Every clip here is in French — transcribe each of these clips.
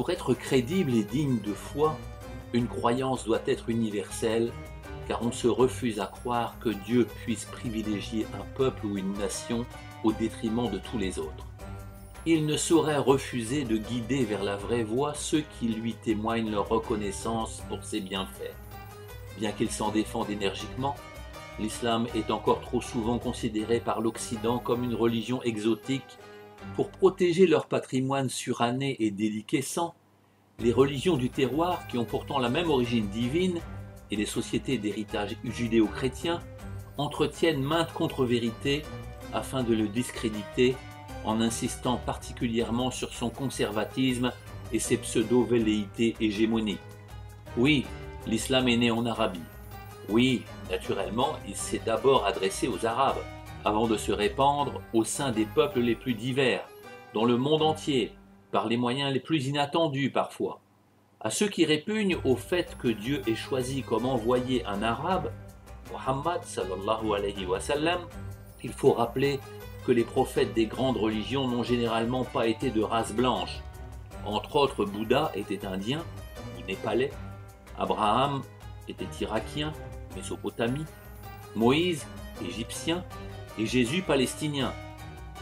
Pour être crédible et digne de foi, une croyance doit être universelle, car on se refuse à croire que Dieu puisse privilégier un peuple ou une nation au détriment de tous les autres. Il ne saurait refuser de guider vers la vraie voie ceux qui lui témoignent leur reconnaissance pour ses bienfaits. Bien qu'il s'en défende énergiquement, l'islam est encore trop souvent considéré par l'Occident comme une religion exotique. Pour protéger leur patrimoine suranné et déliquescent, les religions du terroir, qui ont pourtant la même origine divine, et les sociétés d'héritage judéo-chrétien, entretiennent maintes contre-vérités afin de le discréditer, en insistant particulièrement sur son conservatisme et ses pseudo-velléités hégémoniques. Oui, l'islam est né en Arabie. Oui, naturellement, il s'est d'abord adressé aux Arabes, avant de se répandre au sein des peuples les plus divers, dans le monde entier, par les moyens les plus inattendus parfois. À ceux qui répugnent au fait que Dieu ait choisi comme envoyé un Arabe, Muhammad sallallahu alayhi wa sallam, il faut rappeler que les prophètes des grandes religions n'ont généralement pas été de race blanche. Entre autres, Bouddha était indien ou népalais, Abraham était irakien, Mésopotamie, Moïse égyptien et Jésus palestinien.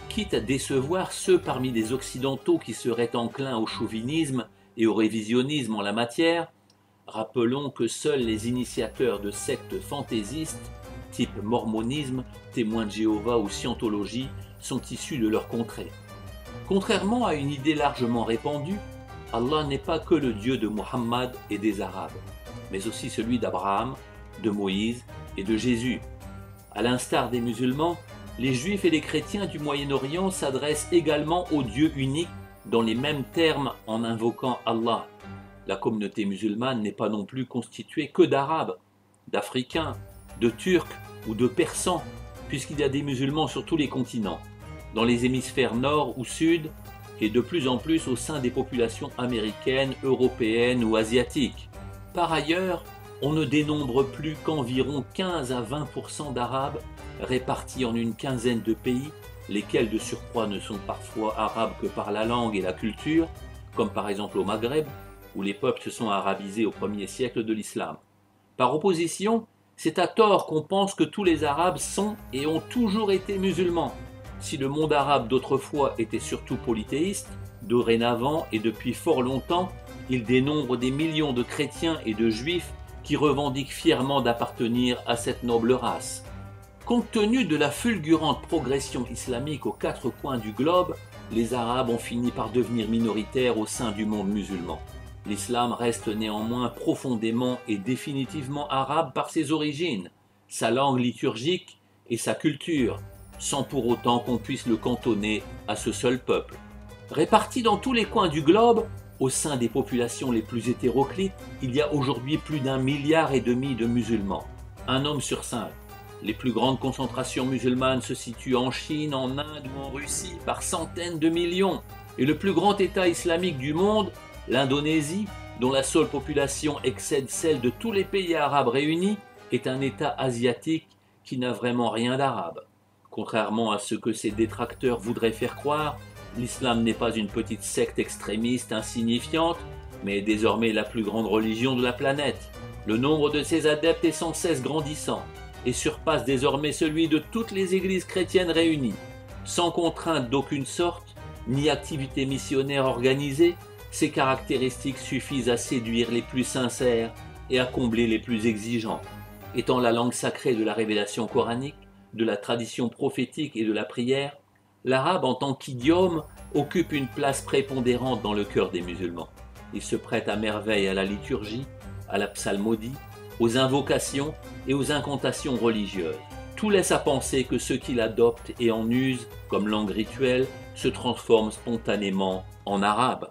Quitte à décevoir ceux parmi les occidentaux qui seraient enclins au chauvinisme et au révisionnisme en la matière, rappelons que seuls les initiateurs de sectes fantaisistes, type mormonisme, témoins de Jéhovah ou scientologie, sont issus de leur contrée. Contrairement à une idée largement répandue, Allah n'est pas que le Dieu de Muhammad et des Arabes, mais aussi celui d'Abraham, de Moïse et de Jésus. À l'instar des musulmans, les juifs et les chrétiens du Moyen-Orient s'adressent également au Dieu unique dans les mêmes termes en invoquant Allah. La communauté musulmane n'est pas non plus constituée que d'Arabes, d'Africains, de Turcs ou de Persans, puisqu'il y a des musulmans sur tous les continents, dans les hémisphères nord ou sud, et de plus en plus au sein des populations américaines, européennes ou asiatiques. Par ailleurs, on ne dénombre plus qu'environ 15 à 20% d'Arabes répartis en une quinzaine de pays, lesquels de surcroît ne sont parfois arabes que par la langue et la culture, comme par exemple au Maghreb, où les peuples se sont arabisés au 1er siècle de l'islam. Par opposition, c'est à tort qu'on pense que tous les Arabes sont et ont toujours été musulmans. Si le monde arabe d'autrefois était surtout polythéiste, dorénavant et depuis fort longtemps, il dénombre des millions de chrétiens et de juifs qui revendiquent fièrement d'appartenir à cette noble race. Compte tenu de la fulgurante progression islamique aux quatre coins du globe, les Arabes ont fini par devenir minoritaires au sein du monde musulman. L'islam reste néanmoins profondément et définitivement arabe par ses origines, sa langue liturgique et sa culture, sans pour autant qu'on puisse le cantonner à ce seul peuple. Répartis dans tous les coins du globe, au sein des populations les plus hétéroclites, il y a aujourd'hui plus d'1,5 milliard de musulmans, un homme sur 5. Les plus grandes concentrations musulmanes se situent en Chine, en Inde ou en Russie par centaines de millions. Et le plus grand État islamique du monde, l'Indonésie, dont la seule population excède celle de tous les pays arabes réunis, est un État asiatique qui n'a vraiment rien d'arabe. Contrairement à ce que ses détracteurs voudraient faire croire, l'islam n'est pas une petite secte extrémiste insignifiante, mais est désormais la plus grande religion de la planète. Le nombre de ses adeptes est sans cesse grandissant et surpasse désormais celui de toutes les églises chrétiennes réunies. Sans contrainte d'aucune sorte, ni activité missionnaire organisée, ces caractéristiques suffisent à séduire les plus sincères et à combler les plus exigeants. Étant la langue sacrée de la révélation coranique, de la tradition prophétique et de la prière, l'arabe en tant qu'idiome occupe une place prépondérante dans le cœur des musulmans. Il se prête à merveille à la liturgie, à la psalmodie, aux invocations et aux incantations religieuses. Tout laisse à penser que ceux qui l'adoptent et en usent comme langue rituelle se transforment spontanément en arabe.